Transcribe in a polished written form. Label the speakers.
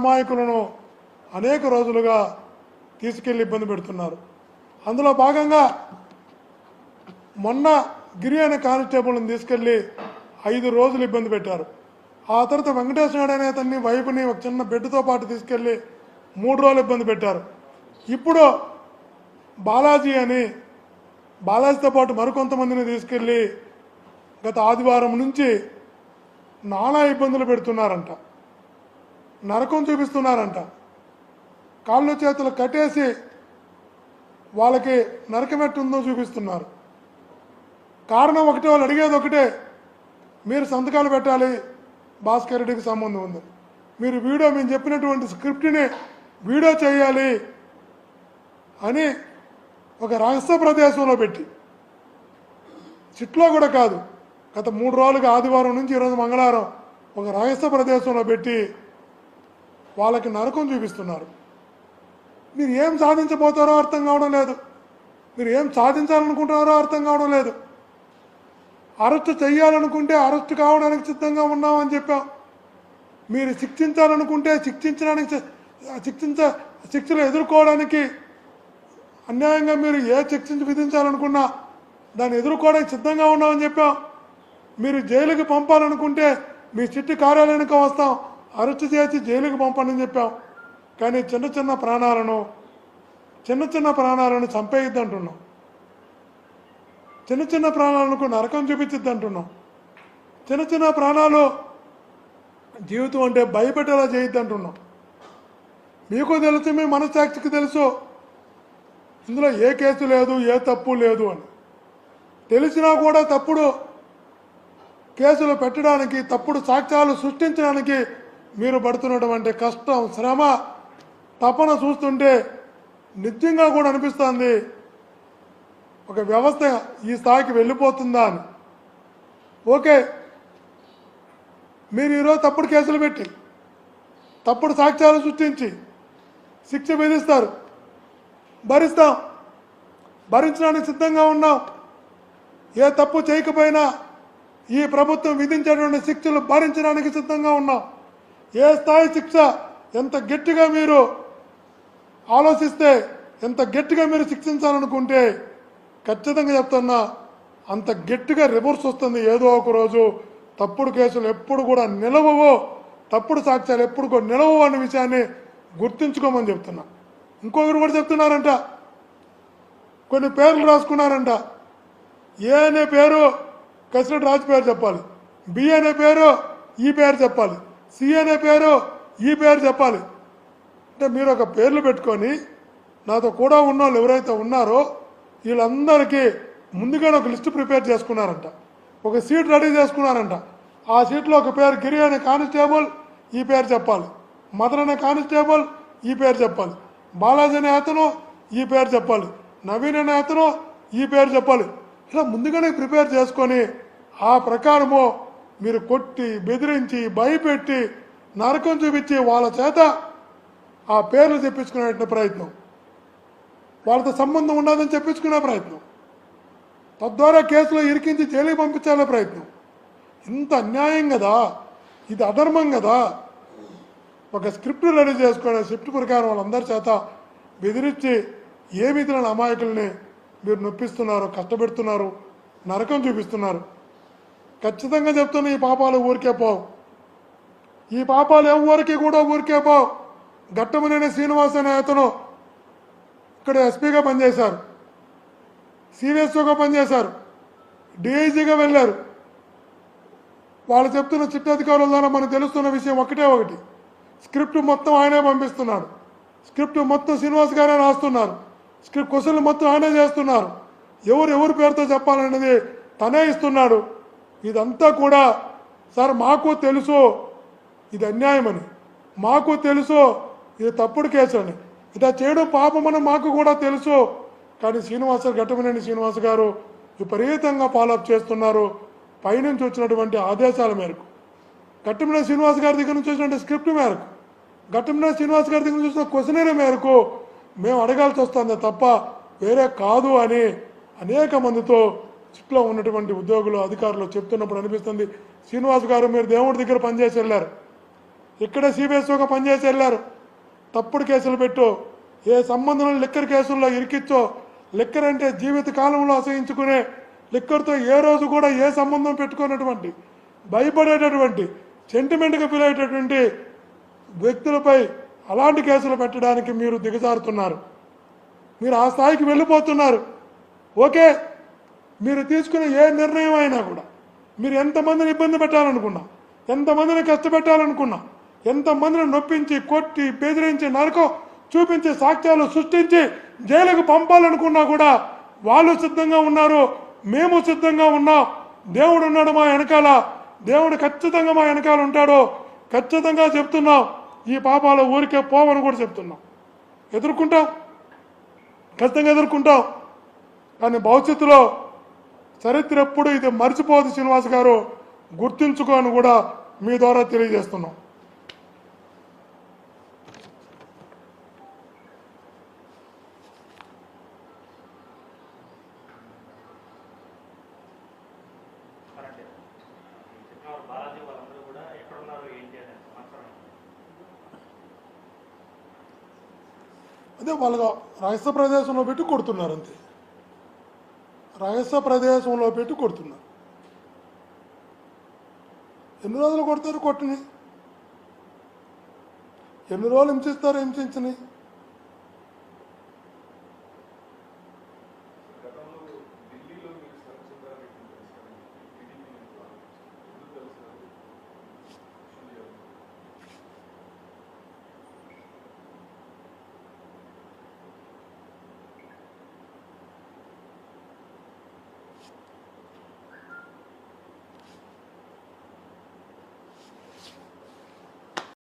Speaker 1: అమాయకులను అనేక రోజులుగా తీసుకెళ్లి ఇబ్బంది పెడుతున్నారు. అందులో భాగంగా మొన్న గిరి అనే కానిస్టేబుల్ని తీసుకెళ్లి 5 రోజులు ఇబ్బంది పెట్టారు. ఆ తర్వాత వెంకటేశ్వర అనే అతన్ని వైపుని ఒక చిన్న బెడ్తో పాటు తీసుకెళ్లి 3 రోజులు ఇబ్బంది పెట్టారు. ఇప్పుడు బాలాజీతో పాటు మరికొంతమందిని తీసుకెళ్లి గత ఆదివారం నుంచి నానా ఇబ్బందులు పెడుతున్నారంట, నరకం చూపిస్తున్నారంట. కాళ్ళు చేతులు కట్టేసి వాళ్ళకి నరకం ఎట్టుందో చూపిస్తున్నారు. కారణం ఒకటే, వాళ్ళు అడిగేది ఒకటే, మీరు సంతకాలు పెట్టాలి, భాస్కర్ రెడ్డికి సంబంధం ఉంది, మీరు మేము చెప్పినటువంటి స్క్రిప్ట్ని వీడియో చేయాలి అని ఒక రహస్య ప్రదేశంలో పెట్టి, సిట్లో కూడా కాదు, గత 3 రోజులుగా ఆదివారం నుంచి ఈరోజు మంగళవారం ఒక రహస్య ప్రదేశంలో పెట్టి వాళ్ళకి నరకం చూపిస్తున్నారు. మీరు ఏం సాధించబోతారో అర్థం కావడం లేదు, మీరు ఏం సాధించాలనుకుంటున్నారో అర్థం కావడం లేదు. అరెస్ట్ చేయాలనుకుంటే అరెస్ట్ కావడానికి సిద్ధంగా ఉన్నామని చెప్పాం. మీరు శిక్షించాలనుకుంటే శిక్షలు ఎదుర్కోవడానికి, అన్యాయంగా మీరు ఏ శిక్ష విధించాలనుకున్నా దాన్ని ఎదుర్కోవడానికి సిద్ధంగా ఉన్నామని చెప్పాం. మీరు జైలుకి పంపాలనుకుంటే మీ సిట్టి కార్యాలయానికి వస్తాం, అరెస్ట్ చేసి జైలుకి పంపండి చెప్పాం. కానీ చిన్న చిన్న ప్రాణాలను చంపేయద్దు అంటున్నాం, చిన్న ప్రాణాలకు నరకం చూపించద్దు అంటున్నాం. చిన్న ప్రాణాలు జీవితం అంటే భయపెట్టేలా చేయొద్దు అంటున్నాం. మీకు తెలుసు, మీ మనస్సాక్షికి తెలుసు ఇందులో ఏ కేసు లేదు, ఏ తప్పు లేదు అని తెలిసినా కూడా తప్పుడు కేసులు పెట్టడానికి, తప్పుడు సాక్ష్యాలు సృష్టించడానికి మీరు పడుతున్నటువంటి కష్టం, శ్రమ, తపన చూస్తుంటే నిజంగా కూడా అనిపిస్తుంది ఒక వ్యవస్థ ఈ స్థాయికి వెళ్ళిపోతుందా అని. ఓకే, మీరు ఈరోజు తప్పుడు కేసులు పెట్టి తప్పుడు సాక్ష్యాలు సృష్టించి శిక్ష విధిస్తారు, భరించడానికి సిద్ధంగా ఉన్నాం. ఏ తప్పు చేయకపోయినా ఈ ప్రభుత్వం విధించేటువంటి శిక్షలు భరించడానికి సిద్ధంగా ఉన్నాం. ఏ స్థాయి శిక్ష ఎంత గట్టిగా మీరు ఆలోచిస్తే, ఎంత గట్టిగా మీరు శిక్షించాలనుకుంటే ఖచ్చితంగా చెప్తున్నా అంత గట్టిగా రివర్స్ వస్తుంది. ఏదో ఒక రోజు తప్పుడు కేసులు ఎప్పుడు కూడా నిలవవో, తప్పుడు సాక్ష్యాలు ఎప్పుడు కూడా నిలవవు అనే విషయాన్ని గుర్తుంచుకోమని చెప్తున్నా. ఇంకొకరు కూడా చెప్తున్నారంట, కొన్ని పేర్లు రాసుకున్నారంట. ఏ అనే పేరు కసిరెడ్డి రాజు పేరు చెప్పాలి, బి అనే పేరు ఈ పేరు చెప్పాలి, సి అనే పేరు ఈ పేరు చెప్పాలి. అంటే మీరు ఒక పేర్లు పెట్టుకొని నాతో కూడా ఉన్న వాళ్ళు ఎవరైతే ఉన్నారో వీళ్ళందరికీ ముందుగానే ఒక లిస్టు ప్రిపేర్ చేసుకున్నారంట, ఒక సీట్ రెడీ చేసుకున్నారంట. ఆ సీట్లో ఒక పేరు గిరి అనే కానిస్టేబుల్ ఈ పేరు చెప్పాలి, మదన్ అనే కానిస్టేబుల్ ఈ పేరు చెప్పాలి, బాలాజీ అనే అతను ఈ పేరు చెప్పాలి, నవీన్ అనే అతను ఈ పేరు చెప్పాలి. ఇలా ముందుగానే ప్రిపేర్ చేసుకొని ఆ ప్రకారము మీరు కొట్టి, బెదిరించి, భయపెట్టి, నరకం చూపించి వాళ్ళ చేత ఆ పేర్లు చెప్పించుకునే ప్రయత్నం, వాళ్ళతో సంబంధం ఉండదని చెప్పించుకునే ప్రయత్నం, తద్వారా కేసులో ఇరికించి జైలుకి పంపించాలనే ప్రయత్నం. ఇంత అన్యాయం కదా, ఇది అధర్మం కదా. ఒక స్క్రిప్ట్ రెడీ చేసుకునే స్క్రిప్ట్ ప్రకారం వాళ్ళందరి చేత బెదిరించి ఏ విధులను అమాయకుల్ని మీరు నొప్పిస్తున్నారు, కష్టపెడుతున్నారు, నరకం చూపిస్తున్నారు. ఖచ్చితంగా చెప్తున్నా, ఈ పాపాలు ఊరికే పోవు, ఈ పాపాలు ఎవరికి కూడా ఊరికే పోవు. ఘట్టమనేని శ్రీనివాస్ అనే అతను ఇక్కడ ఎస్పీగా పనిచేశారు, సివిఎస్ఓగా పనిచేశారు, డిఐజీగా వెళ్ళారు. వాళ్ళు చెప్తున్న చిట్టాధికారుల ద్వారా మనకు తెలుస్తున్న విషయం ఒకటి, స్క్రిప్ట్ మొత్తం ఆయనే పంపిస్తున్నాడు, స్క్రిప్ట్ మొత్తం శ్రీనివాస్ గారే రాస్తున్నారు, స్క్రిప్ట్ క్వశ్చన్లు మొత్తం ఆయనే చేస్తున్నారు, ఎవరి పేరుతో చెప్పాలనేది తనే ఇస్తున్నాడు. ఇదంతా కూడా సార్ మాకు తెలుసు ఇది అన్యాయమని, మాకు తెలుసు ఇది తప్పుడు కేసు అని, ఇలా చేయడం పాపమని మాకు కూడా తెలుసు. కానీ ఘట్టమనేని శ్రీనివాస్ గారు విపరీతంగా ఫాలోఅప్ చేస్తున్నారు. పైనుంచి వచ్చినటువంటి ఆదేశాల మేరకు, ఘట్టమనేని శ్రీనివాస్ గారి దగ్గర నుంచి వచ్చినటువంటి స్క్రిప్ట్ మేరకు, ఘట్టమనేని శ్రీనివాస్ గారి దగ్గర నుంచి వచ్చిన క్వశ్చనరీ మేరకు మేము అడగాల్సి వస్తుంది తప్ప వేరే కాదు అని అనేక మందితో చుట్టూ ఉన్నటువంటి ఉద్యోగులు, అధికారులు చెప్తున్నప్పుడు అనిపిస్తుంది. శ్రీనివాస్ గారు మీరు దేవుడి దగ్గర పనిచేసి వెళ్ళారు, ఇక్కడే సిబిఎస్ఓగా పనిచేసి వెళ్ళారు. తప్పుడు కేసులు పెట్టు, ఏ సంబంధం లిక్కర్ కేసుల్లో ఇరికిచ్చో, లిక్కర్ అంటే జీవిత కాలంలో అసహించుకునే, లిక్కర్తో ఏ రోజు కూడా ఏ సంబంధం పెట్టుకున్నటువంటి, భయపడేటటువంటి, సెంటిమెంట్గా ఫీల్ అయ్యేటటువంటి వ్యక్తులపై అలాంటి కేసులు పెట్టడానికి మీరు దిగజారుతున్నారు. మీరు ఆ స్థాయికి వెళ్ళిపోతున్నారు. ఓకే, మీరు తీసుకునే ఏ నిర్ణయం అయినా కూడా మీరు ఎంతమందిని ఇబ్బంది పెట్టాలనుకున్నా, ఎంతమందిని కష్టపెట్టాలనుకున్నా, ఎంతమందిని నొప్పించి, కొట్టి, బెదిరించి, నరకం చూపించి, సాక్ష్యాలు సృష్టించి జైలుకు పంపాలనుకున్నా కూడా వాళ్ళు సిద్ధంగా ఉన్నారు, మేము సిద్ధంగా ఉన్నాం. దేవుడు ఉన్నాడు మా వెనకాల, దేవుడు ఖచ్చితంగా మా వెనకాల ఉంటాడు. ఖచ్చితంగా చెప్తున్నాం, ఈ పాపాల ఊరికే పోవని కూడా చెప్తున్నాం. ఎదుర్కొంటాం, ఖచ్చితంగా ఎదుర్కొంటాం. కానీ భవిష్యత్తులో చరిత్ర ఎప్పుడు ఇది మర్చిపోదు శ్రీనివాస్ గారు, గుర్తుంచుకోని కూడా మీ ద్వారా తెలియజేస్తున్నాం. అదే వాళ్ళగా రహస్య ప్రదేశంలో పెట్టి కొడుతున్నారు, అంతే. రహస్య ప్రదేశంలో పెట్టి కొడుతున్నారు. ఎన్ని రోజులు కొడతారు? కొట్టిని ఎన్ని రోజులు హింసిస్తారు? హింసించని